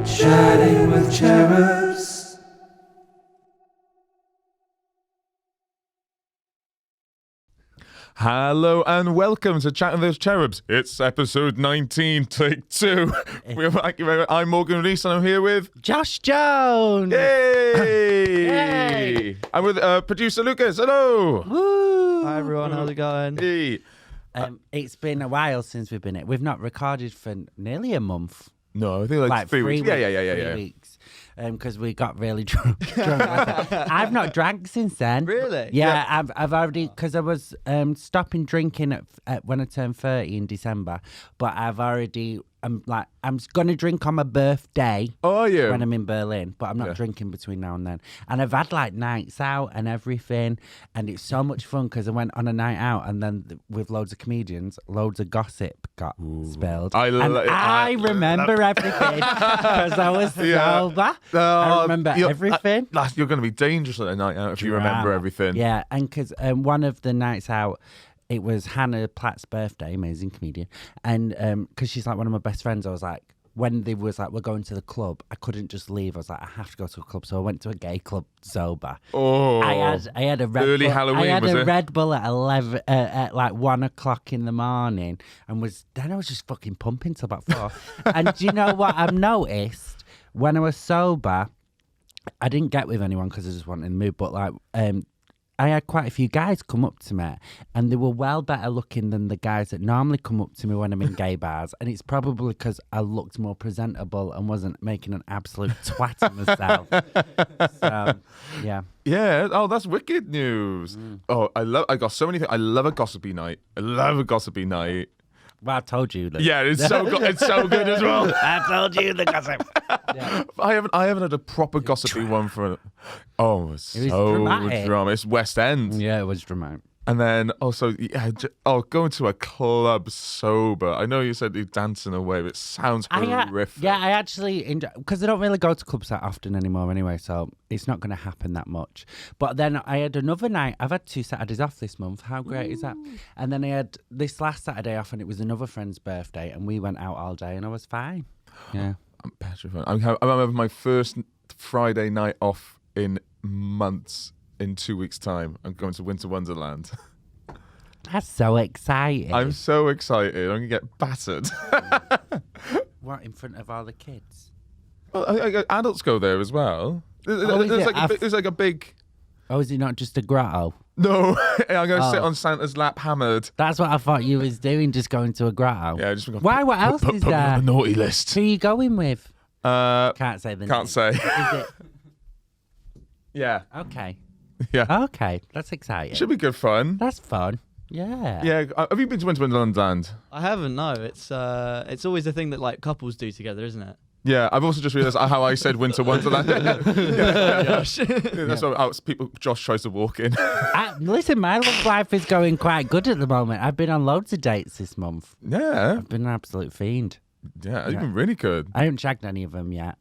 Chatting with Cherubs. Hello and welcome to Chatting with Cherubs. It's episode 19, take 2. I'm Morgan Rees and I'm here with... Josh Jones! Yay! Yay! I'm with producer Lucas. Hello! Woo! Hi everyone, how's it going? Hey. It's been a while since we've been here. We've not recorded for nearly a month. No, I think like 3 weeks. Yeah. 3 weeks. Because we got really drunk. I've not drank since then. Really? Yeah. I've already, because I was stopping drinking at when I turned 30 in December, but I'm going to drink on my birthday. Oh, yeah. When I'm in Berlin, but I'm not drinking between now and then. And I've had like nights out and everything, and it's so much fun because I went on a night out and then with loads of comedians, loads of gossip got spilled. I remember everything because I was sober. I remember everything. You're going to be dangerous at a night out if you remember everything. Yeah, and because one of the nights out, it was Hannah Platt's birthday, amazing comedian, and because she's like one of my best friends, I was like, when they was like, we're going to the club, I couldn't just leave. I was like, I have to go to a club, so I went to a gay club sober. Oh, I had a Red early Bull. Halloween. I had was a it? Red Bull at 11, at like 1 o'clock in the morning, and then I was just fucking pumping till about 4. And do you know what I've noticed? When I was sober, I didn't get with anyone because I just wanted to move, but like I had quite a few guys come up to me and they were well better looking than the guys that normally come up to me when I'm in gay bars. And it's probably because I looked more presentable and wasn't making an absolute twat of myself. So, yeah. Yeah. Oh, that's wicked news. Oh, I got so many things. I love a gossipy night. Well, I told you that. Yeah, it's so good. It's so good as well. I told you the gossip. Yeah. I haven't had a proper gossipy one for. Oh, it's It was so dramatic. drama. It's West End. Yeah, it was dramatic. And then also, going to a club sober. I know you said you're dancing away, but it sounds horrific. I actually enjoy, because I don't really go to clubs that often anymore anyway, so it's not going to happen that much. But then I had another night. I've had 2 Saturdays off this month. How great is that? And then I had this last Saturday off, and it was another friend's birthday, and we went out all day, and I was fine. Yeah. I'm petrified. I'm having my first Friday night off in months. In 2 weeks' time, I'm going to Winter Wonderland. That's so exciting. I'm so excited. I'm going to get battered. What, in front of all the kids? Well, adults go there as well. There's like a big... Oh, is it not just a grotto? No, I'm going to sit on Santa's lap hammered. That's what I thought you was doing, just going to a grotto. Yeah, just Why? What else is put me there? on the naughty list. Who are you going with? Can't say the name. Can't say. Is it? Yeah. Okay. Yeah. Okay, that's exciting. Should be good fun. That's fun. Yeah. Yeah. Have you been to Winter Wonderland? I haven't, no. It's always a thing that like couples do together, isn't it? Yeah, I've also just realised how I said Winter Wonderland. That's what Josh tries to walk in. Listen, my love life is going quite good at the moment. I've been on loads of dates this month. Yeah. I've been an absolute fiend. Yeah, you've been really good. I haven't shagged any of them yet.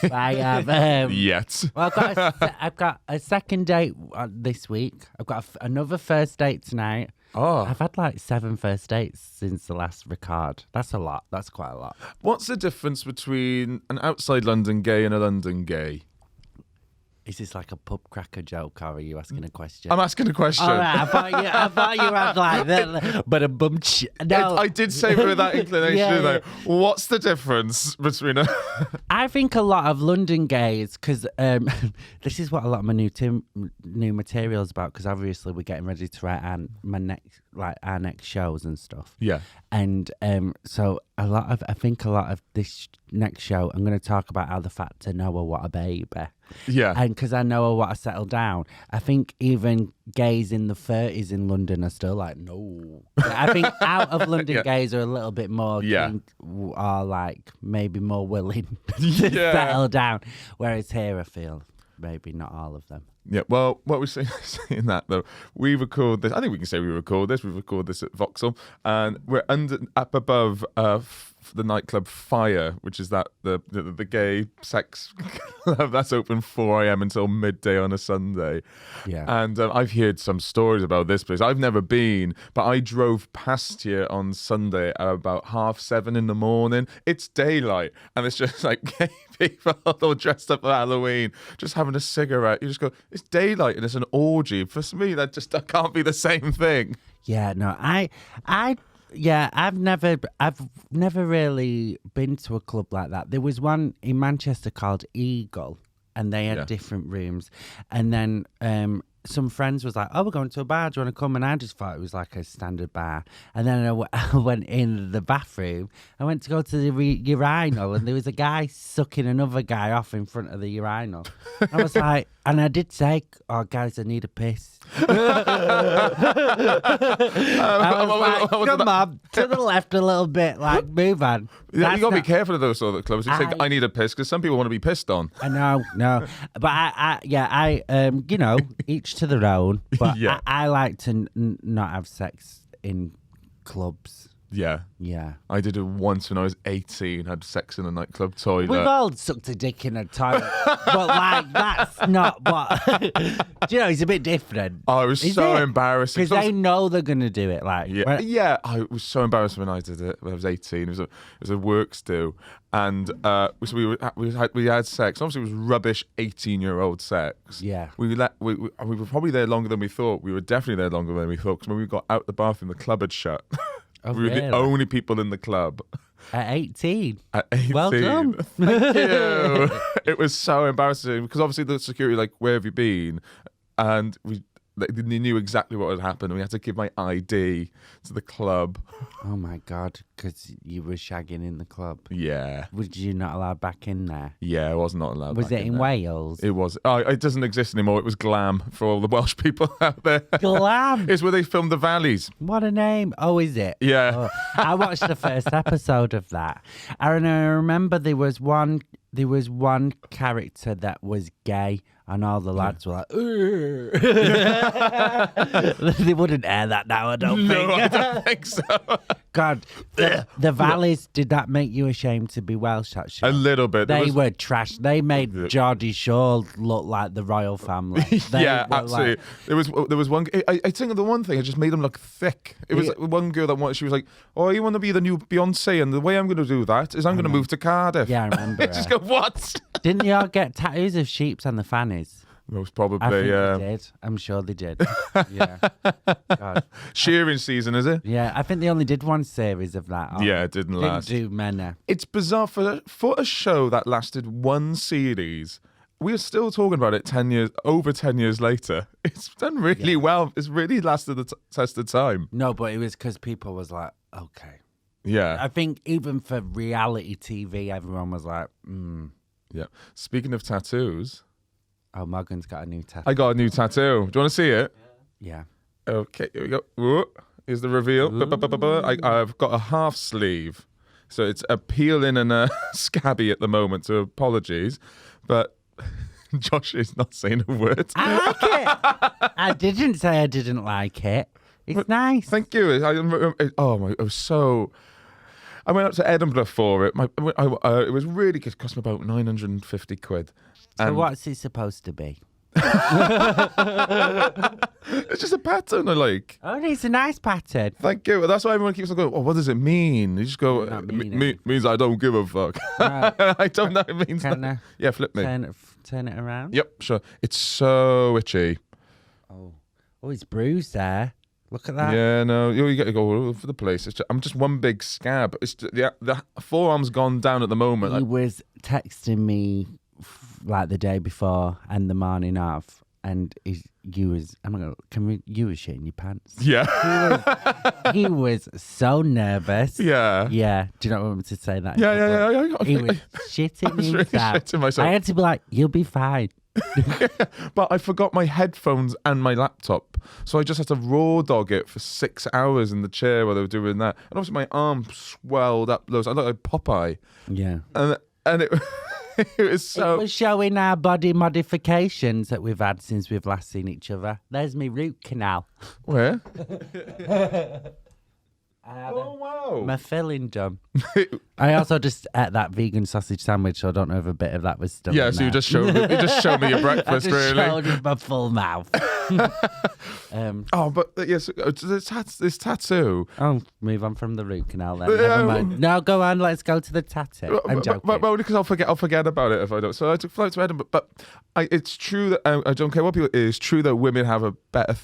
But I have. Yet. Well, I've got a second date this week. I've got another first date tonight. Oh. I've had like 7 first dates since the last record. That's a lot. That's quite a lot. What's the difference between an outside London gay and a London gay? Is this like a pub cracker joke, or are you asking a question? I'm asking a question. All right, I thought you had like that, but a bum. No, I did say with that inclination, Yeah. What's the difference between a... I think a lot of London gays, because this is what a lot of my new material is about, because obviously we're getting ready to write our next shows and stuff. Yeah. And so I think a lot of this next show, I'm going to talk about how the fact to Noah what a baby. Yeah. And because I know what I settled down, I think even gays in the 30s in London are still like, no. I think out of London gays are a little bit more keen, are like maybe more willing to settle down. Whereas here I feel maybe not all of them. Yeah, well, what we're saying that though, we record this. I think we can say we record this. We record this at Vauxhall, and we're up above the nightclub Fire, which is the gay sex club that's open 4 a.m. until midday on a Sunday. Yeah. And I've heard some stories about this place. I've never been, but I drove past here on Sunday at about 7:30 in the morning. It's daylight, and it's just like gay people all dressed up for Halloween, just having a cigarette. You just go, it's daylight and it's an orgy. For me, that can't be the same thing. Yeah, no, I've never really been to a club like that. There was one in Manchester called Eagle, and they had different rooms. And then some friends was like, "Oh, we're going to a bar. Do you want to come?" And I just thought it was like a standard bar. And then I went in the bathroom. I went to go to the urinal, and there was a guy sucking another guy off in front of the urinal. I was like, and I did say, "Oh, guys, I need a piss." I was like, come on, to the left a little bit, like, move on. Yeah, you got to be careful of those sort of clubs. You say, I need a piss, because some people want to be pissed on. I know, no. But I you know, each to their own. But Yeah. I like to not have sex in clubs. Yeah. Yeah. I did it once when I was 18, had sex in a nightclub toilet. We've all sucked a dick in a toilet. But, like, that's not what... Do you know, it's a bit different. Oh, it was so embarrassing. Because they know they're going to do it. Like, Yeah, I was so embarrassed when I did it when I was 18. It was a works do, and so we had sex. Obviously, it was rubbish 18-year-old sex. Yeah. We were probably there longer than we thought. We were definitely there longer than we thought, because when we got out the bathroom, the club had shut. Oh, we were the only people in the club. At 18. At 18. Well done. Thank you. It was so embarrassing, because obviously the security, like, where have you been? And they knew exactly what had happened, and we had to give my ID to the club. Oh my God, because you were shagging in the club. Yeah. Was you not allowed back in there? Yeah, I was not allowed. Was back it in there. Wales? It was. Oh, it doesn't exist anymore. It was Glam for all the Welsh people out there. Glam? It's where they filmed the valleys. What a name. Oh, is it? Yeah. Oh, I watched the first episode of that. And I remember there was one character that was gay, and all the lads were like, they wouldn't air that now, I don't think. No, I don't think so. God, the valleys, did that make you ashamed to be Welsh, that show? A little bit. They were trash. They made Geordie Shore look like the royal family. Yeah, absolutely. There was one. I think the one thing, I just made them look thick. It was one girl that wanted. She was like, "Oh, you want to be the new Beyonce?" And the way I'm going to do that is I'm going to move to Cardiff. Yeah, I remember. Just go, what? Didn't y'all get tattoos of sheeps on the fannies? Most I think probably. they did. I'm sure they did. Yeah. God. Shearing season, is it? Yeah, I think they only did one series of that. Yeah, it didn't last. Didn't do many. It's bizarre for a show that lasted one series. We're still talking about it over 10 years later. It's done really well. It's really lasted the test of time. No, but it was because people was like, okay. Yeah. I think even for reality TV, everyone was like, Yeah. Speaking of tattoos, oh, Morgan's got a new tattoo. I got a new tattoo. Do you want to see it? Yeah. Okay, here we go. Whoa. Here's the reveal. I've got a half sleeve. So it's a peeling and scabby at the moment, so apologies. But Josh is not saying a word. I like it. I didn't say I didn't like it. It's nice. Thank you. It was so... I went up to Edinburgh for it. It was really good. It cost me about 950 quid. So what's it supposed to be? It's just a pattern I like. Oh, it's a nice pattern. Thank you. That's why everyone keeps on going, oh, what does it mean? You just go, Not mean means I don't give a fuck. Right. I don't know. It means Can that. I Yeah, flip me. turn it around? Yep, sure. It's so itchy. Oh, it's bruised there. Look at that. Yeah, no, you got to go all over the place. I'm just one big scab. It's just, the forearm's gone down at the moment. He was texting me like the day before and the morning of, and you was shitting your pants. Yeah. He was so nervous. Yeah. Yeah. Do you not want me to say that? Yeah. He was shitting I was really himself. shitting myself. I had to be like, you'll be fine. But I forgot my headphones and my laptop, so I just had to raw dog it for 6 hours in the chair while they were doing that. And obviously my arm swelled up loads. I looked like Popeye. Yeah. And it It was so. It was showing our body modifications that we've had since we've last seen each other. There's me root canal. Where? I had Oh wow. my filling done. I also just ate that vegan sausage sandwich, so I don't know if a bit of that was still Yeah, in so there. you just showed me your I breakfast, just really. showed with my full mouth. Oh, but yes, this tattoo. Oh, move on from the root canal then. Never mind. No, go on. Let's go to the tattoo. I'm joking. Well, because I'll forget about it if I don't. So I took flight to Edinburgh, but it's true that I don't care what people. It's true that women have a better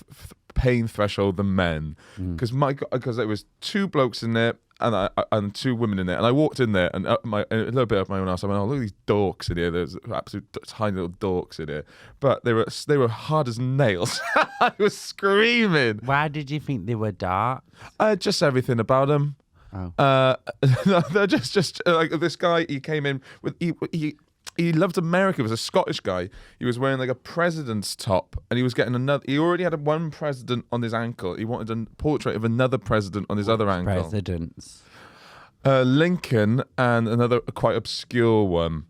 pain threshold than men. Because because there was two blokes in there and two women in there, and I walked in there and a little bit of my own ass. I went, oh, look at these dorks in here. There's absolute tiny little dorks in here, but they were hard as nails. I was screaming. Why did you think they were dark? Just everything about them. Oh. They're just like this guy. He came in with he loved America. He was a Scottish guy. He was wearing like a president's top, and he was getting another. He already had one president on his ankle. He wanted a portrait of another president on his other ankle. Presidents. Lincoln and another quite obscure one.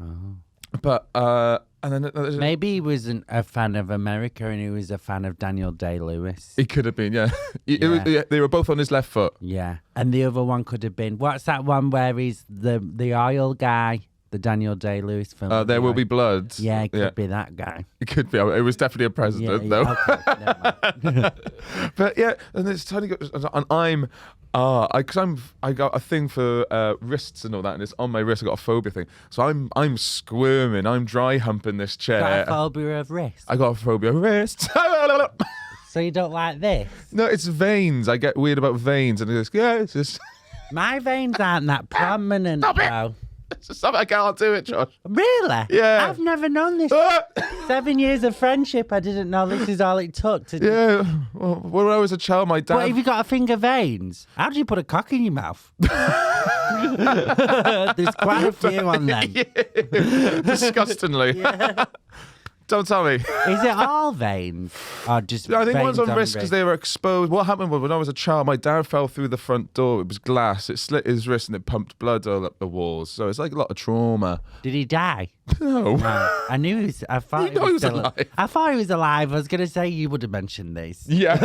Oh. But and then Maybe he wasn't a fan of America and he was a fan of Daniel Day-Lewis. he could have been. Yeah, they were both on his left foot. Yeah. And the other one could have been, what's that one where he's the oil guy? The Daniel Day-Lewis film. There Will Be Blood. Yeah, it could be that guy. It could be. It was definitely a president, though. Okay, never mind. But yeah, and it's totally good. And I got a thing for wrists and all that, and it's on my wrist. I got a phobia thing, so I'm squirming. I'm dry humping this chair. Got a phobia of wrist. I got a phobia of wrists. So you don't like this? No, it's veins. I get weird about veins, and it's it's just. My veins aren't that prominent, Stop it. though. It's just something I can't do it, Josh. Really? Yeah. I've never known this. 7 years of friendship, I didn't know this is all it took to. Yeah. Well, when I was a child, my dad. What have you got? A finger veins? How do you put a cock in your mouth? There's quite a few on them. Disgustingly. Don't tell me. Is it all veins? Or just I think veins one's on wrist because wrist? they were exposed. What happened was when I was a child, my dad fell through the front door. It was glass. It slit his wrist and it pumped blood all up the walls. So it's like a lot of trauma. Did he die? No. No. I knew he was. I thought You know he was alive. I thought he was alive. I was going to say you would have mentioned this. Yeah.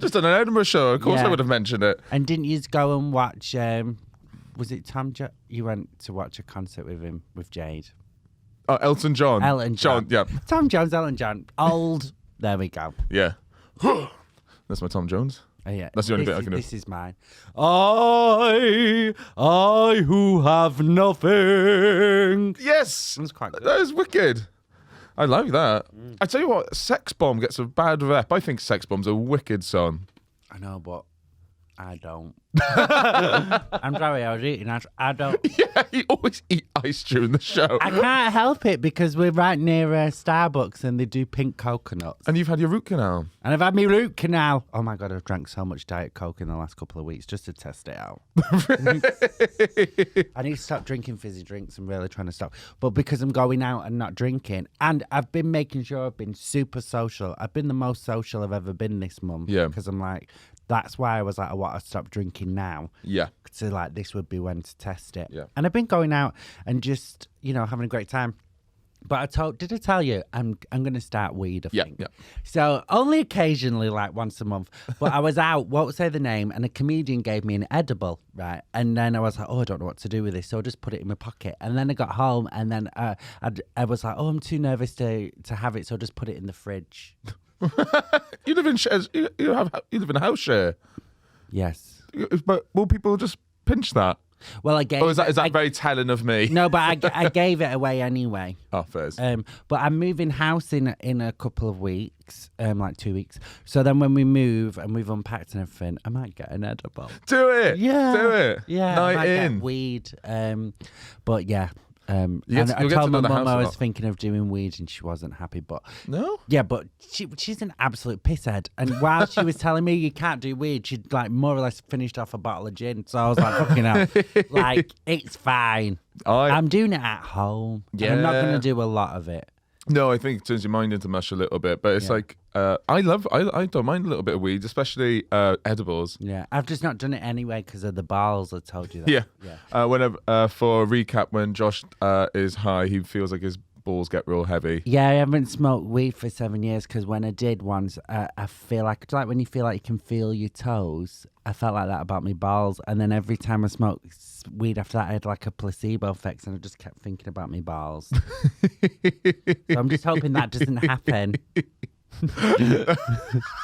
Just on an Edinburgh show. Of course Yeah. I would have mentioned it. And didn't you go and watch? Was it Tom? You went to watch a concert with him with Jade. Oh, Elton John. Elton John. Yeah. Tom Jones, Elton John. Old. There we go. Yeah. That's my Tom Jones. Oh, yeah. That's the only This bit I is- can do. This is mine. I who have nothing. Yes. That's quite good. That is wicked. I like that. I tell you what, Sex Bomb gets a bad rep. I think Sex Bomb's a wicked song. I know, but I don't. I'm sorry, I was eating. I don't. Yeah, you always eat ice during the show. I can't help it because we're right near Starbucks and they do pink coconuts. And you've had your root canal. And I've had my root canal. Oh my God, I've drank so much Diet Coke in the last couple of weeks just to test it out. I need to stop drinking fizzy drinks. I'm really trying to stop. But because I'm going out and not drinking, and I've been making sure I've been super social. I've been the most social I've ever been this month. Yeah. Because I'm like, that's why I was like, I want to stop drinking now. Yeah. So like, this would be when to test it. Yeah. And I've been going out and just, having a great time. But did I tell you I'm going to start weed, I Yeah, think. yeah. So only occasionally, like once a month. But I was out, won't say the name, and a comedian gave me an edible, right? And then I was like, I don't know what to do with this. So I just put it in my pocket. And then I got home and then I was like, I'm too nervous to have it. So I just put it in the fridge. You live in shares. You live in a house share. Yes. But will people just pinch that? Well, I gave Or is that very telling of me? No, but I gave it away anyway. Oh, fairs. But I'm moving house in a couple of weeks, like 2 weeks. So then when we move and we've unpacked and everything, I might get an edible. Do it. Yeah. Do it. Yeah. I Night might in. get weed. But yeah. And You'll I get to told my know the mum house a I was lot. thinking of doing weed and she wasn't happy. But No? yeah, but she's an absolute pisshead. And while she was telling me you can't do weed, she'd like more or less finished off a bottle of gin. So I was like, fucking hell. Like, it's fine. I'm doing it at home. Yeah. I'm not going Yeah. to do a lot of it. No, I think it turns your mind into mush a little bit, but it's Yeah. like I don't mind a little bit of weed, especially edibles. Yeah, I've just not done it anyway because of the balls. I told you that. Yeah. Whenever for a recap, when Josh is high, he feels like his balls get real heavy. Yeah, I haven't smoked weed for 7 years because when I did once, I feel like it's like when you feel like you can feel your toes. I felt like that about my balls, and then every time I smoked weed after that, I had like a placebo effect, and I just kept thinking about my balls. So I'm just hoping that doesn't happen.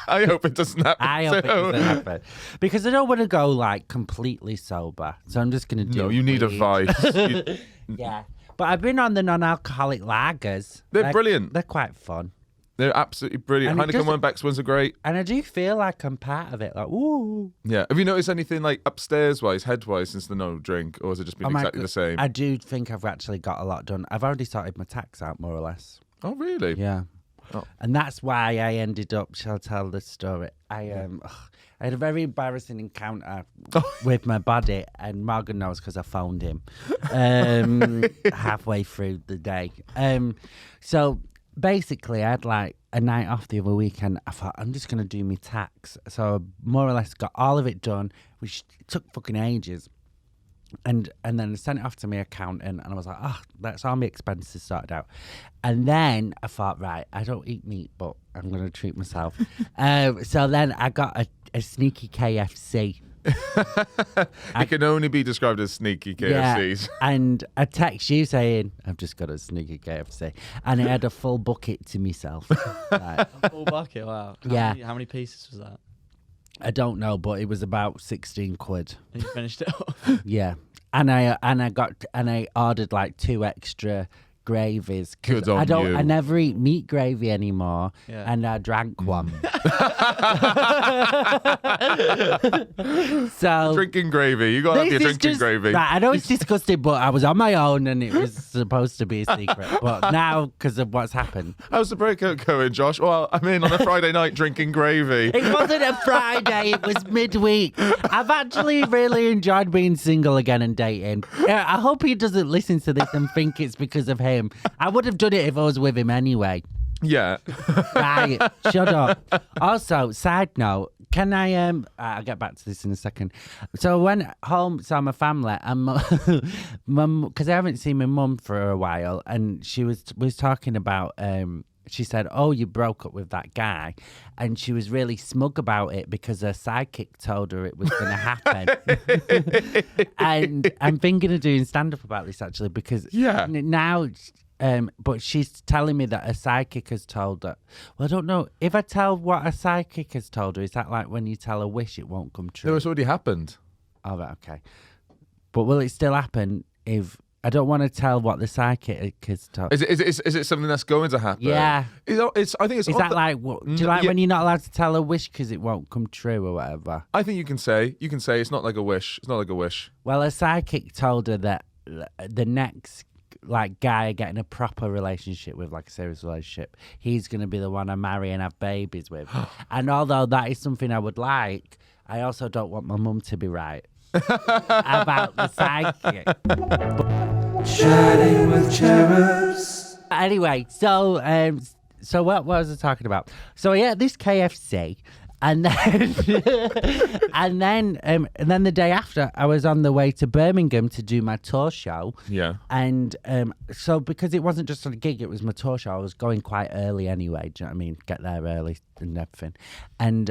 I hope it doesn't happen. I hope it doesn't happen because I don't want to go like completely sober. So I'm just gonna do. No, you need a weed. vice. Yeah, but I've been on the non-alcoholic lagers. They're brilliant. They're quite fun. They're absolutely brilliant. And it Heineken doesn't- one, Beck's ones are great. And I do feel like I'm part of it. Like, ooh. Yeah. Have you noticed anything like upstairs-wise, head-wise, since the no drink, or has it just been Oh my exactly God. the same? I do think I've actually got a lot done. I've already sorted my tax out, more or less. Oh, really? Yeah. Oh. And that's why I ended up, shall I tell the story? I had a very embarrassing encounter with my body, and Morgan knows because I phoned him halfway through the day. So basically, I had like a night off the other weekend. I thought, I'm just going to do my tax. So I more or less got all of it done, which took fucking ages. And then I sent it off to my accountant, and I was like, that's all my expenses sorted out. And then I thought, right, I don't eat meat, but I'm going to treat myself. So then I got a sneaky KFC. It can only be described as sneaky KFCs. Yeah, and I text you saying, I've just got a sneaky KFC. And I had a full bucket to myself. Like, A full bucket. Wow. How many pieces was that? I don't know, but it was about 16 quid. And you finished it off. Yeah. And I ordered like 2 extra gravies. 'Cause Good on you. I never eat meat gravy anymore. Yeah. And I drank one. So Drinking gravy. You got to have your this is drinking just- gravy. Right, I know it's disgusting, but I was on my own and it was supposed to be a secret. But now, because of what's happened, How's the breakout going, Josh? Well, I'm in on a Friday night drinking gravy. it wasn't a Friday, it was midweek. I've actually really enjoyed being single again and dating. I hope he doesn't listen to this and think it's because of him. I would have done it if I was with him anyway. Yeah. Right, shut up. Also, side note, can I I'll get back to this in a second. So I went home, saw my family, and mum, because I haven't seen my mum for a while, and she was talking about she said, "Oh, you broke up with that guy," and she was really smug about it because her sidekick told her it was going to happen. And I'm thinking of doing stand up about this actually because Yeah. now. But she's telling me that a psychic has told her. Well, I don't know. If I tell what a psychic has told her, is that like when you tell a wish, it won't come true? No, it's already happened. Oh, right, okay. But will it still happen if... I don't want to tell what the psychic has told. Is it something that's going to happen? Yeah. I think it's. Is that like... What, do you like yeah. when you're not allowed to tell a wish because it won't come true or whatever? I think you can say it's not like a wish. It's not like a wish. Well, a psychic told her that the next... like guy getting a proper relationship with, like a serious relationship, he's going to be the one I marry and have babies with. And although that is something I would like, I also don't want my mum to be right about the psychic. Chatting with Cherubs. Anyway, so what was I talking about? So yeah, this KFC. And then, and then the day after, I was on the way to Birmingham to do my tour show. Yeah. And so because it wasn't just a gig, it was my tour show. I was going quite early anyway. Do you know what I mean? Get there early and everything. And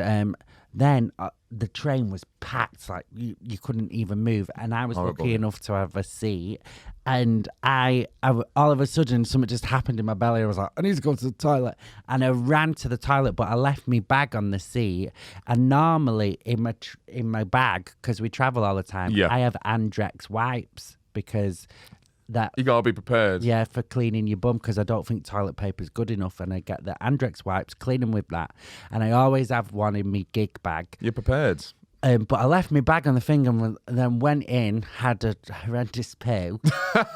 then the train was packed, like you couldn't even move. And I was Horrible. lucky enough to have a seat. And I all of a sudden, something just happened in my belly. I was like, I need to go to the toilet. And I ran to the toilet, but I left my bag on the seat. And normally in my bag, because we travel all the time, Yeah. I have Andrex wipes because that... You gotta be prepared. Yeah, for cleaning your bum, because I don't think toilet paper is good enough, and I get the Andrex wipes, clean them with that, and I always have one in my gig bag. You're prepared. But I left my bag on the thing and then went in, had a horrendous poo,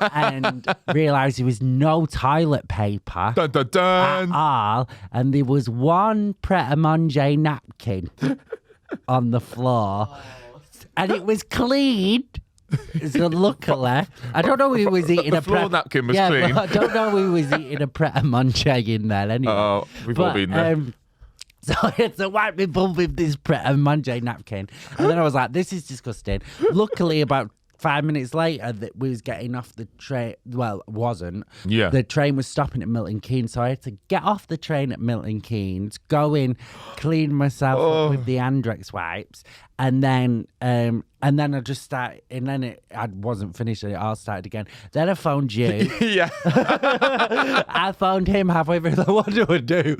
and realised there was no toilet paper Dun, dun, dun. at all, and there was one Pret-a-Manger napkin on the floor, and it was clean. So luckily, I don't know who was eating The floor napkin was clean. But I don't know who was eating a Pret a Manger in there anyway. Oh, we've all been there. So I had to wipe my bum with this Pret a Manger napkin, and then I was like, "This is disgusting." Luckily, about 5 minutes later, that we was getting off the train. Well, wasn't. Yeah. The train was stopping at Milton Keynes, so I had to get off the train at Milton Keynes, go in, clean myself up with the Andrex wipes, and then I just started. And then I wasn't finished. It all started again. Then I phoned you. Yeah. I phoned him halfway through. Like, what do I do?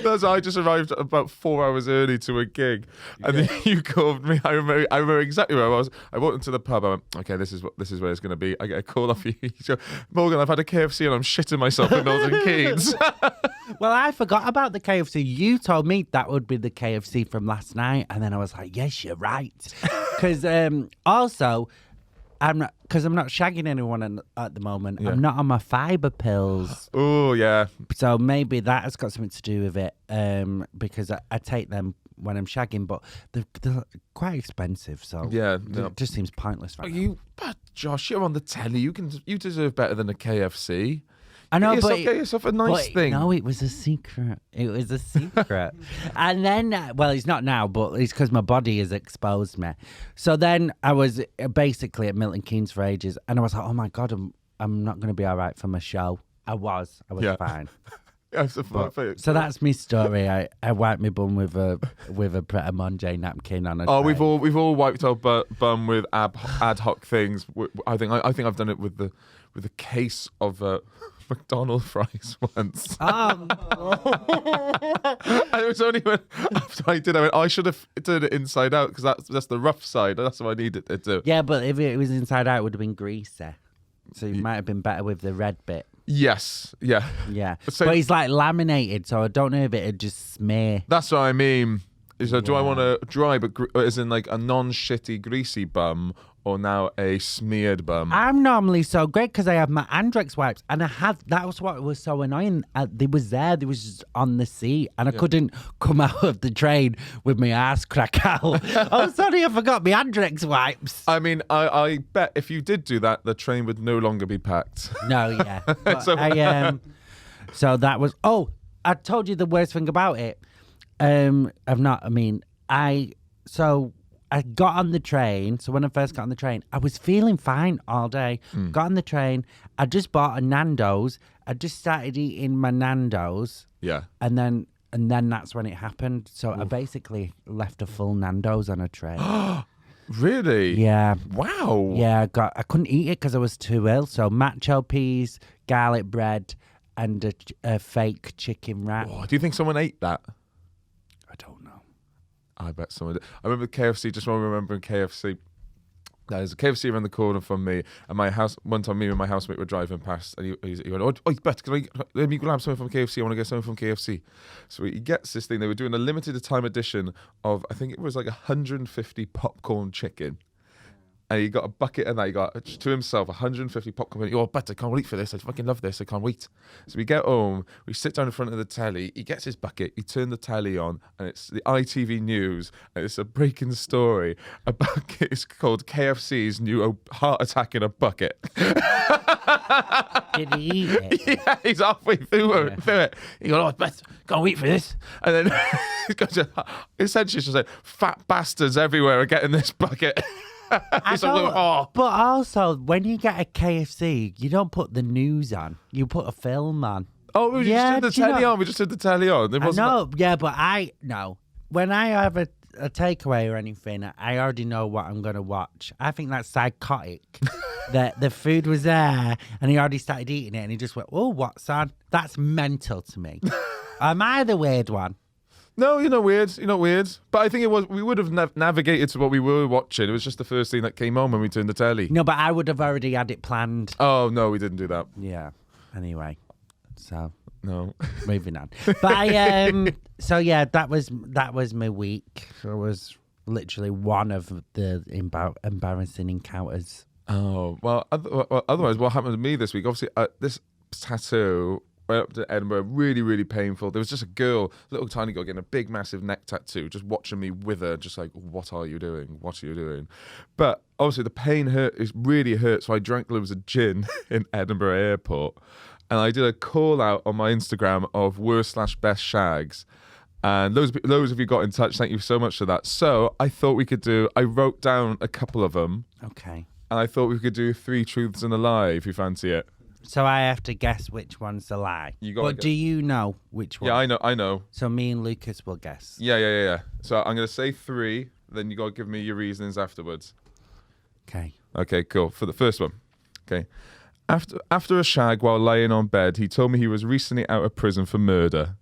That's I just arrived about 4 hours early to a gig, and then you called me. I remember exactly where I was. I walked into the pub. I went, "Okay, this is where it's going to be." I get a call off you. You go, "Morgan, I've had a KFC and I'm shitting myself in Milton Keynes." Well, I forgot about the KFC. You told me that would be the KFC from last night, and then I was like, "Yes, you're right." Because also, I'm not shagging anyone at the moment. Yeah. I'm not on my fibre pills. Oh yeah. So maybe that has got something to do with it, because I take them when I'm shagging, but they're quite expensive. So Yeah, it no. just seems pointless. But Right now. but Josh, you're on the telly. You deserve better than a KFC. I know, Get but yourself a nice but thing. No, it was a secret. It was a secret. And then, well, it's not now, but it's because my body has exposed me. So then I was basically at Milton Keynes for ages, and I was like, oh my God, I'm not going to be all right for my show. I was Yeah. fine. So that's my story. I wiped my bum with a Pret a Manger napkin on a Oh, tray. we've all wiped our bum with ad hoc things. I think I've done it with the case of McDonald's fries once. Um, And it was only when after I did, I went, I should have turned it inside out because that's the rough side. That's what I needed it to. yeah, but if it was inside out, it would have been greasy. So it might have been better with the red bit. Yes, yeah. Yeah. So- but it's like laminated, so I don't know if it'd just smear. That's what I mean. So do I Yeah. want a dry but as in like a non-shitty greasy bum, or now a smeared bum? I'm normally so great because I have my Andrex wipes, and that was what was so annoying. They was just on the seat, and I couldn't come out of the train with my ass crack out. Oh, sorry, I forgot my Andrex wipes. I mean, I bet if you did do that, the train would no longer be packed. No, yeah. But So- so that was. Oh, I told you the worst thing about it. I got on the train. So when I first got on the train, I was feeling fine all day. Got on the train. I just bought a Nando's. I just started eating my Nando's, Yeah. and then that's when it happened. So I basically left a full Nando's on a train. Really? Yeah. Wow. Yeah, I couldn't eat it because I was too ill. So macho peas, garlic bread, and a fake chicken wrap. Oh, do you think someone ate that? I don't know. I bet someone did. I remember KFC, just while remembering KFC. There's a KFC around the corner from me, and my house. One time, me and my housemate were driving past, and he went, "Oh, Bet, let me grab something from KFC. I want to get something from KFC." So he gets this thing. They were doing a limited time edition of, I think it was like 150 popcorn chicken. And he got a bucket and that he got to himself 150 popcorn. Oh, Bet, I can't wait for this. I fucking love this. I can't wait. So we get home, we sit down in front of the telly. He gets his bucket, he turned the telly on, and it's the ITV News, and it's a breaking story. A bucket is called KFC's new heart attack in a bucket. Did he eat it? Yeah, he's halfway through it. He goes, "Oh, Bet, can't wait for this." And then he goes, essentially, just like, "Fat bastards everywhere are getting this bucket." He's like, "Oh." But also, when you get a KFC, you don't put the news on. You put a film on. Oh, we just Yeah, turned the do you telly know- on. We just turned the telly on. It I wasn't know, yeah, but when I have a takeaway or anything, I already know what I'm going to watch. I think that's psychotic. That the food was there and he already started eating it and he just went, "Oh, what's on?" That's mental to me. Am I the weird one? No, you're not weird. You're not weird. But I think it was. We would have navigated to what we were watching. It was just the first thing that came on when we turned the telly. No, but I would have already had it planned. Oh no, we didn't do that. Yeah. Anyway, so No. moving on. But so yeah, that was my week. So it was literally one of the embarrassing encounters. Oh well. Otherwise, what happened to me this week? Obviously, this tattoo Went up to Edinburgh, really, really painful. There was just a girl, little tiny girl, getting a big, massive neck tattoo, just watching me wither, just like, what are you doing? What are you doing? But obviously the pain hurt, it really hurt, so I drank loads of gin in Edinburgh airport. And I did a call out on my Instagram of worst/best shags. And loads of you got in touch. Thank you so much for that. So I thought we could I wrote down a couple of them. Okay. And I thought we could do 3 truths and a lie, if you fancy it. So I have to guess which one's a lie. But do you know which one? Yeah, I know. So me and Lucas will guess. Yeah. So I'm going to say 3, then you got to give me your reasonings afterwards. Okay. Okay, cool. For the first one. Okay. After a shag while laying on bed, he told me he was recently out of prison for murder.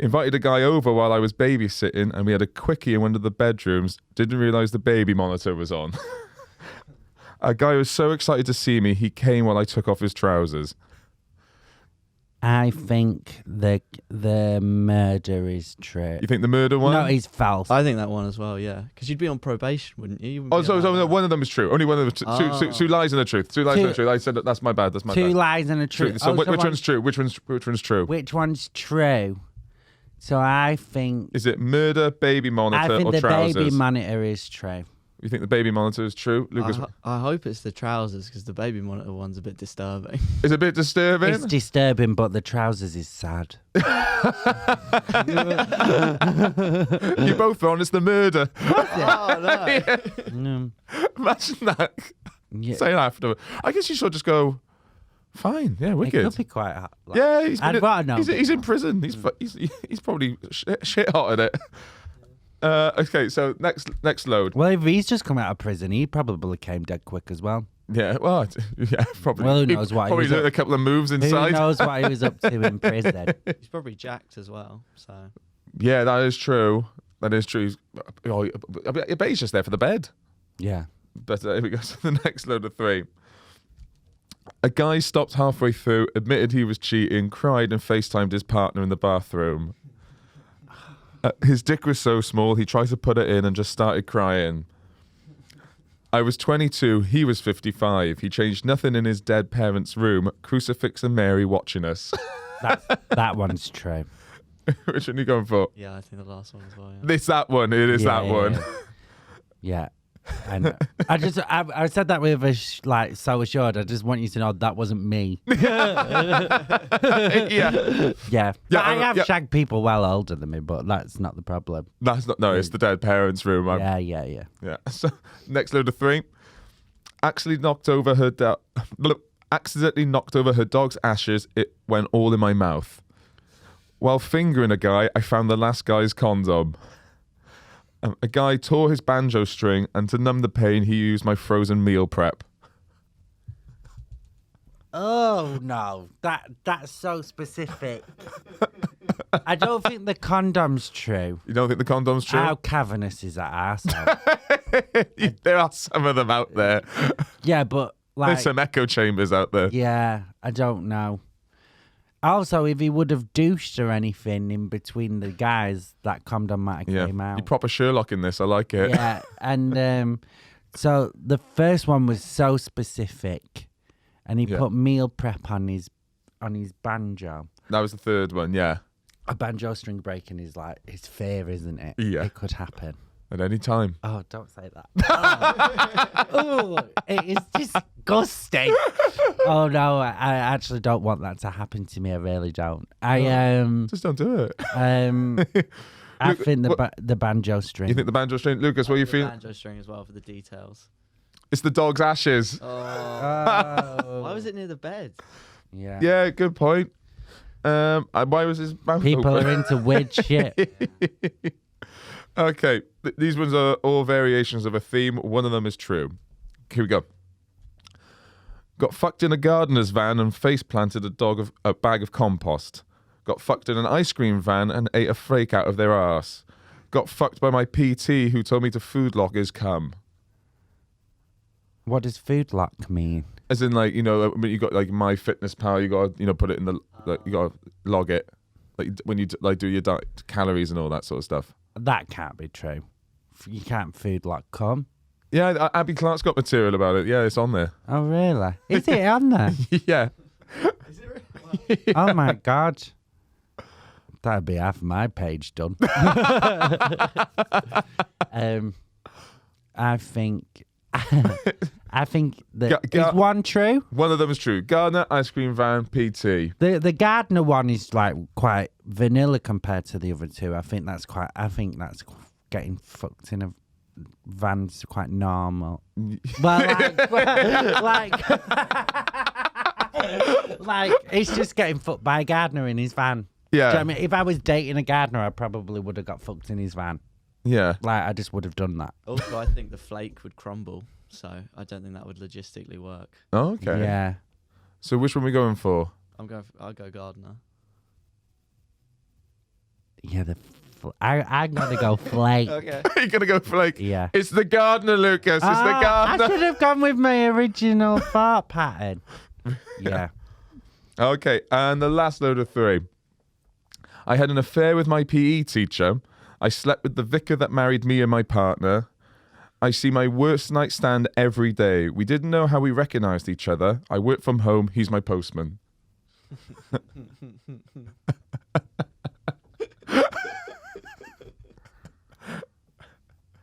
Invited a guy over while I was babysitting, and we had a quickie in one of the bedrooms. Didn't realise the baby monitor was on. A guy was so excited to see me, he came while I took off his trousers. I think the murder is true. You think the murder one? No, it's false. I think that one as well, yeah. Because you'd be on probation, wouldn't you? No, one of them is true. Only one of them. Two lies and a truth. Two lies and a truth. I said that's my bad. That's my bad. 2 lies and a truth. So which one's true? Which one's true? Which one's true? So I think... Is it murder, baby monitor, or trousers? I think the baby monitor is true. You think the baby monitor is true? Lucas? I hope it's the trousers, because the baby monitor one's a bit disturbing. Is it a bit disturbing? It's disturbing, but the trousers is sad. You both are on. It's the murder. Oh, no. Yeah. No. Imagine that. Yeah. Say that after. I guess you should just go, fine, yeah, It wicked. could be quite hot. Yeah, I'd rather know. he's in prison. He's probably shit hot at it. Okay, so next load. Well, if he's just come out of prison, he probably came dead quick as well. Yeah, well, yeah, probably. Well, who knows what he Probably was learned a couple of moves inside. Who knows what he was up to in prison? He's probably jacked as well, so... Yeah, that is true. That is true. I bet he's just there for the bed. Yeah. But here we go. So the next load of 3. A guy stopped halfway through, admitted he was cheating, cried and FaceTimed his partner in the bathroom. His dick was so small, he tried to put it in and just started crying. I was 22, he was 55. He changed nothing in his dead parents' room. Crucifix and Mary watching us. That one's true. Which one are you going for? Yeah, I think the last one as well, yeah. It's that one. It is that one. Yeah. And I said that with so assured. I just want you to know that wasn't me. Yeah. Yeah. But I have shagged people well older than me, but that's not the problem. That's not. No, it's the dead parents' room. Yeah. Yeah. So next load of 3. Accidentally knocked over her dog's ashes. It went all in my mouth. While fingering a guy, I found the last guy's condom. A guy tore his banjo string, and to numb the pain, he used my frozen meal prep. Oh no, that's so specific. I don't think the condom's true. You don't think the condom's true? How cavernous is that arsehole? There are some of them out there. Yeah, but There's some echo chambers out there. Yeah, I don't know. Also, if he would have douched or anything in between the guys, that condom might have came out. You're proper Sherlock in this. I like it. Yeah, and so the first one was so specific, and he put meal prep on his banjo. That was the third one, yeah. A banjo string breaking is like his fear, isn't it? Yeah. It could happen. At any time. Oh, don't say that. Oh, it is disgusting. Oh no, I actually don't want that to happen to me. I really don't. Just don't do it. I think the banjo string. You think the banjo string? Lucas, what are you feeling? Banjo string as well for the details. It's the dog's ashes. Oh. Why was it near the bed? Yeah. Yeah, good point. Why was his mouth People open? are into weird shit. Okay, these ones are all variations of a theme. One of them is true. Here we go. Got fucked in a gardener's van and face planted a bag of compost. Got fucked in an ice cream van and ate a flake out of their arse. Got fucked by my PT who told me to food lock his cum. What does food lock mean? As in, like, you know, when you got like MyFitnessPal, you got to, you know, put it in the, like, you got to log it, like when you like do your diet, calories and all that sort of stuff. That can't be true. You can't food lock cum. Yeah, Abby Clark's got material about it. Yeah, it's on there. Oh really? Is it on there? Yeah. Is it really? Oh my God. That'd be half my page done. I think that is one true. One of them is true. Gardener, ice cream van, PT. The gardener one is like quite vanilla compared to the other two. I think that's getting fucked in a van's quite normal. Well, like it's just getting fucked by a gardener in his van. Yeah. Do you know what I mean? If I was dating a gardener, I probably would have got fucked in his van. Yeah. Like, I just would have done that. Also, I think the flake would crumble, so I don't think that would logistically work. Oh, okay. Yeah. So which one are we going for? I'll go gardener. Yeah, I'm going to go flake. Okay. You're going to go flake? Yeah. It's the gardener, Lucas. It's the gardener. I should have gone with my original thought pattern. Yeah. Okay, and the last load of 3. I had an affair with my PE teacher. I slept with the vicar that married me and my partner. I see my worst nightstand every day. We didn't know how we recognized each other. I work from home. He's my postman.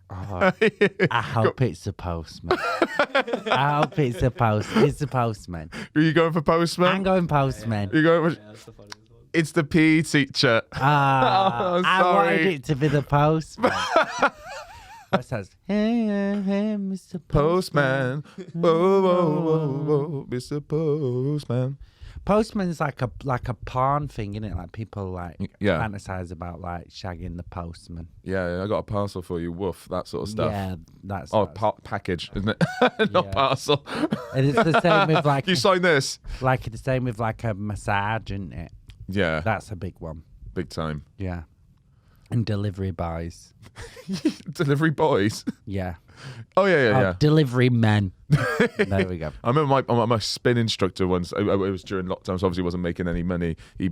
Oh, I hope it's a postman. I hope it's a postman. Are you going for postman? I'm going postman. You're going for... Yeah, that's the funniest one. It's the PE teacher. Ah, Oh, I wanted sorry. it to be the postman. What says? Hey, Mr. Postman. Whoa, whoa, whoa, whoa, Mr. Postman. Postman's like a porn thing, isn't it? Like people like Yeah. fantasize about like shagging the postman. Yeah, I got a parcel for you. Woof, that sort of stuff. Yeah, that's. Oh, that's- package, isn't it? Not Yeah. parcel. and it's the same with like You sign this? like the same with like a massage, isn't it? Yeah, That's a big one. big time. Yeah, and delivery boys. Delivery boys. Yeah. Oh yeah, yeah, Oh, yeah. delivery men. There we go. I remember my spin instructor once. It was during lockdown, so obviously wasn't making any money. He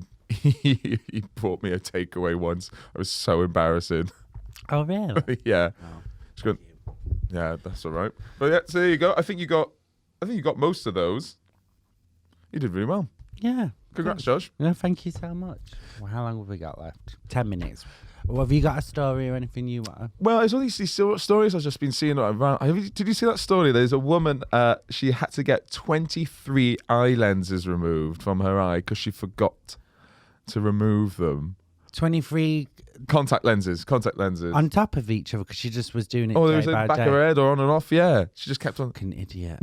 bought me a takeaway once. It was so embarrassing. Oh really? Yeah. Oh, Just going, yeah, that's all right. But yeah, so there you go. I think you got most of those. You did really well. Yeah. Congrats, Josh. No, thank you so much. Well, how long have we got left? 10 minutes. Well, have you got a story or anything you want? Well, it's all these stories I've just been seeing around. Did you see that story? There's a woman, she had to get 23 eye lenses removed from her eye because she forgot to remove them. 23 Contact lenses. on top of each other because she just was doing it Oh, day there was a by back day. of her head or on and off. Yeah, she just kept on. Fucking idiot.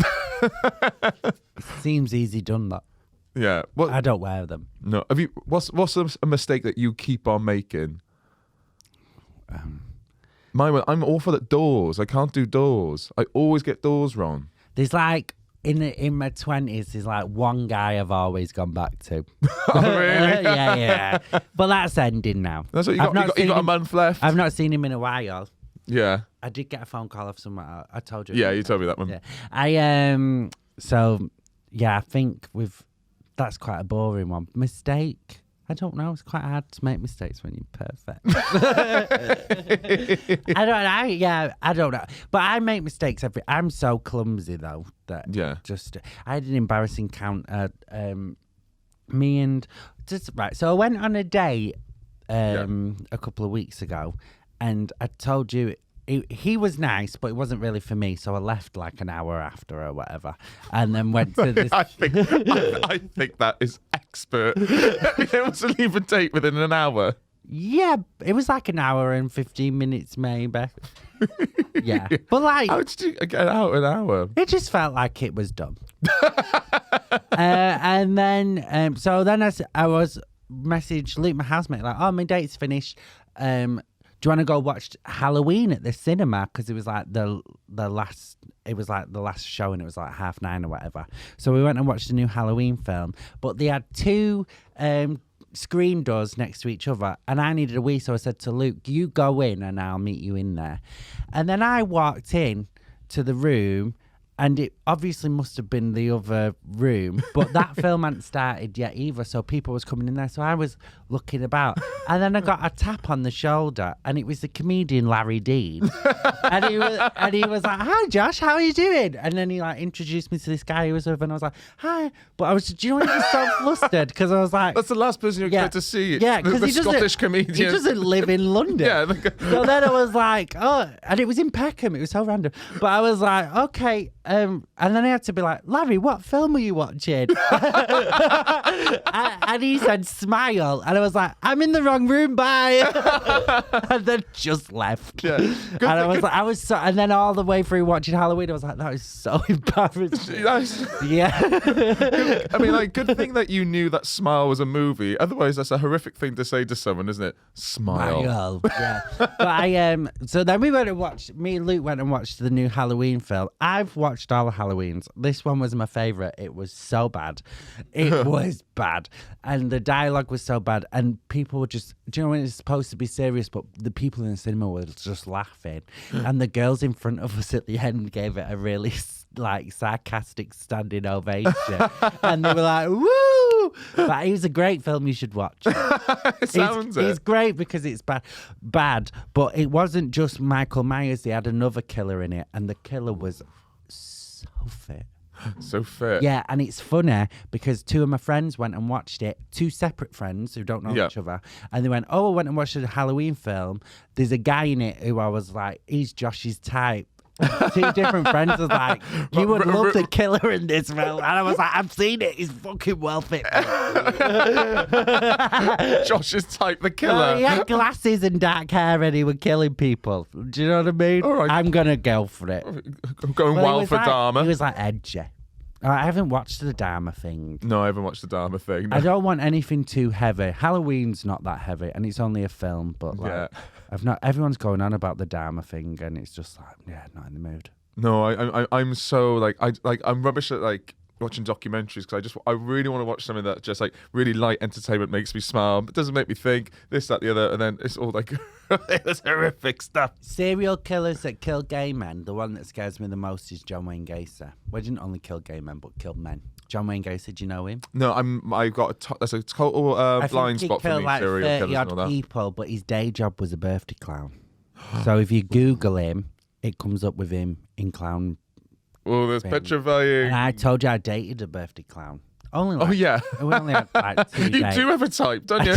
Seems easy done, that. Yeah. What? I don't wear them. No. Have you? What's a mistake that you keep on making? Mine. I'm awful at doors. I can't do doors. I always get doors wrong. There's like, in my 20s, there's like one guy I've always gone back to. Oh, really? yeah. But that's ending now. That's what you I've got. not You seen got a him- month left. I've not seen him in a while. Yeah. I did get a phone call off someone. I told you. Yeah, you told me that one. Yeah. So yeah, I think that's quite a boring one. Mistake. I don't know. It's quite hard to make mistakes when you're perfect. I don't know. Yeah, I don't know. But I make mistakes I'm so clumsy though that Yeah. just I had an embarrassing encounter. Me and right. So I went on a date a couple of weeks ago, and I told you. He was nice, but it wasn't really for me. So I left like an hour after or whatever, and then went to this. I think that is expert. It wasn't even date within an hour. Yeah, it was like an hour and 15 minutes, maybe. Yeah, but like, How did you get out an hour? it just felt like it was done. And then, so then I was messaged Luke, my housemate, like, oh, my date's finished. Do you want to go watch Halloween at the cinema? Because it was like the last show, and it was like 9:30 or whatever. So we went and watched the new Halloween film, but they had two screen doors next to each other, and I needed a wee, so I said to Luke, you go in and I'll meet you in there. And then I walked in to the room, and it obviously must have been the other room, but that film hadn't started yet either, so people was coming in there. So I was looking about, and then I got a tap on the shoulder, and it was the comedian Larry Dean, and he was like, "Hi Josh, how are you doing?" And then he like introduced me to this guy who was with, and I was like, "Hi," but I was, do you know, I was so flustered because I was like, That's the last person you expect to see. Yeah, because the Scottish comedian. He doesn't live in London. Yeah. So then I was like, oh, and it was in Peckham. It was so random. But I was like, okay. And then I had to be like, Larry, what film are you watching? and he said, Smile. And I was like, I'm in the wrong room. Bye. And then just left. Yeah. And I was so, and then all the way through watching Halloween, I was like, that was so embarrassing. Yeah. I mean, like, good thing that you knew that Smile was a movie. Otherwise, that's a horrific thing to say to someone, isn't it? Smile. Yeah. But so then me and Luke went and watched the new Halloween film. I've watched all the Halloweens. This one was my favourite. It was so bad. It was bad. And the dialogue was so bad. And people were just, do you know when it's supposed to be serious, but the people in the cinema were just laughing. And the girls in front of us at the end gave it a really like sarcastic standing ovation. And they were like, woo! But it was a great film you should watch. It's great because it's bad, but it wasn't just Michael Myers. They had another killer in it, and the killer was so fit. So fit. Yeah, and it's funny because two of my friends went and watched it, two separate friends who don't know each other, and they went, oh, I went and watched a Halloween film. There's a guy in it who I was like, he's Josh's type. Two different friends was like, you would love the killer in this film. And I was like, I've seen it. He's fucking well fit. Josh's type, the killer. He had glasses and dark hair and he was killing people. Do you know what I mean? All right. I'm going to go for it. I'm going wild for Dharma. He was like edgy. I haven't watched the Dharma thing. No, I haven't watched the Dharma thing. No. I don't want anything too heavy. Halloween's not that heavy, and it's only a film. But like, everyone's going on about the Dharma thing, and it's just like, yeah, not in the mood. No, I'm so like I'm rubbish at like watching documentaries because I really want to watch something that just like really light entertainment, makes me smile, but doesn't make me think this, that, the other, and then it's all like it's horrific stuff. Serial killers that kill gay men. The one that scares me the most is John Wayne Gacy. Well, he didn't only kill gay men, but killed men. John Wayne Gacy, do you know him? No, I've got that's a total blind spot for me. Like serial killers and all that. People, but his day job was a birthday clown. So if you Google him, it comes up with him in clown. Oh, that's petrifying. And I told you I dated a birthday clown. Only like, oh yeah, we only had like 2 you days. do have a type, don't you?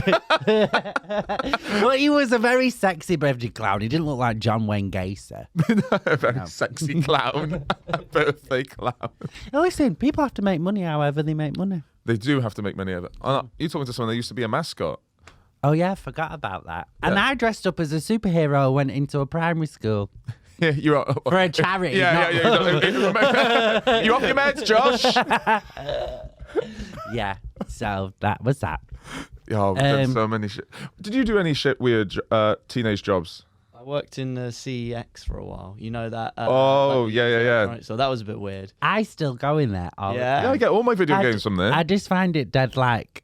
Well, he was a very sexy birthday clown. He didn't look like John Wayne Gacy. A very sexy clown, birthday clown. Now listen, people have to make money however they make money. They do have to make money of it. You're talking to someone that used to be a mascot. Oh yeah, I forgot about that. Yeah. And I dressed up as a superhero, went into a primary school. Yeah, you're for a charity. Yeah. You off your meds, Josh? Yeah, so that was that. Yeah, I've done so many shit. Did you do any shit weird teenage jobs? I worked in CEX for a while. You know that? Yeah. Right, so that was a bit weird. I still go in there. Yeah, I get all my video games from there. I just find it dead like,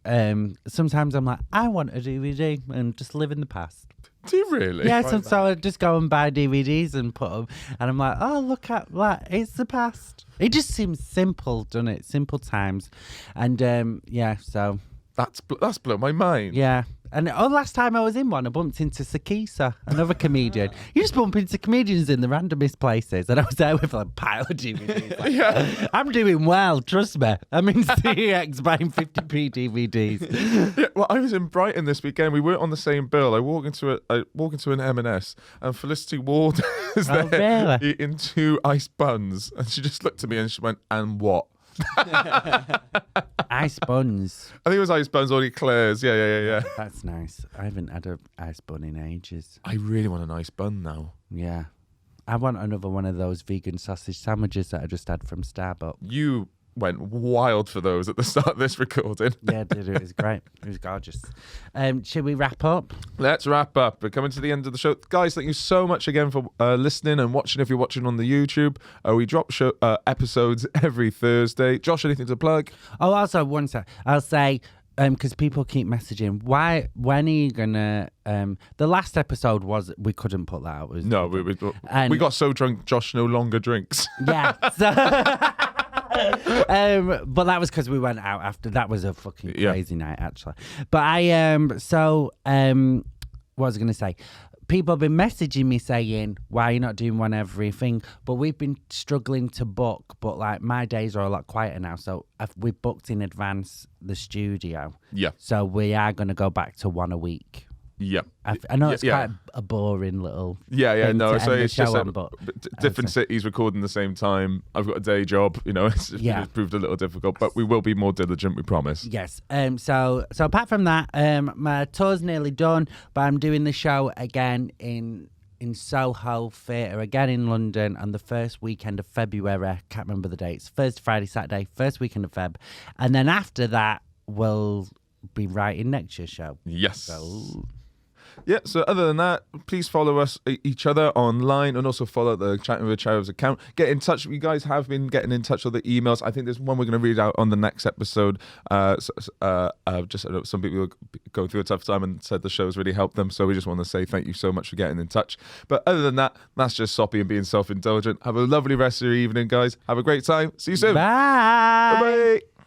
sometimes I'm like, I want a DVD and just live in the past. Do you really? Yeah, so I just go and buy DVDs and put them, and I'm like, oh, look at that, it's the past. It just seems simple, doesn't it? Simple times. And yeah, so. That's blown my mind. Yeah. And last time I was in one, I bumped into Sakisa, another comedian. You just bump into comedians in the randomest places. And I was there with a pile of DVDs. Like, yeah. I'm doing well, trust me. I'm in CX buying 50p DVDs. Yeah, well, I was in Brighton this weekend. We weren't on the same bill. I walk into an M&S, and Felicity Ward is there really? eating 2 iced buns. And she just looked at me and she went, and what? Ice buns. I think it was ice buns or eclairs. Yeah. That's nice. I haven't had an ice bun in ages. I really want a nice bun now. Yeah. I want another one of those vegan sausage sandwiches that I just had from Starbucks. You went wild for those at the start of this recording. Yeah, dude, it was great. It was gorgeous. Should we wrap up? Let's wrap up. We're coming to the end of the show. Guys, thank you so much again for listening and watching if you're watching on the YouTube. We drop episodes every Thursday. Josh, anything to plug? Oh, also, one sec. I'll say, because people keep messaging, when are you gonna? The last episode was we couldn't put that out. No, we got so drunk. Josh no longer drinks. Yeah. So, but that was because we went out after. That was a fucking crazy night, actually. But what was I gonna say? People have been messaging me saying, why are you not doing one everything? But we've been struggling to book, but like my days are a lot quieter now. So we booked in advance the studio. Yeah. So we are going to go back to one a week. Yeah. I know it's quite a boring little thing no. to So end the it's show just on, but different cities recording the same time. I've got a day job, it's proved a little difficult, but we will be more diligent, we promise. Yes. So apart from that, my tour's nearly done, but I'm doing the show again in Soho Theatre again in London on the first weekend of February. I can't remember the dates. Thursday, Friday, Saturday, first weekend of Feb, and then after that we'll be writing next year's show. Yes. So, yeah, so other than that, please follow us, each other online, and also follow the Chatting With Cherubs account. Get in touch. You guys have been getting in touch with the emails. I think there's one we're going to read out on the next episode. Just I know some people are going through a tough time and said the show's really helped them, so we just want to say thank you so much for getting in touch. But other than that, that's just soppy and being self-indulgent. Have a lovely rest of your evening, guys. Have a great time. See you soon. bye. Bye-bye.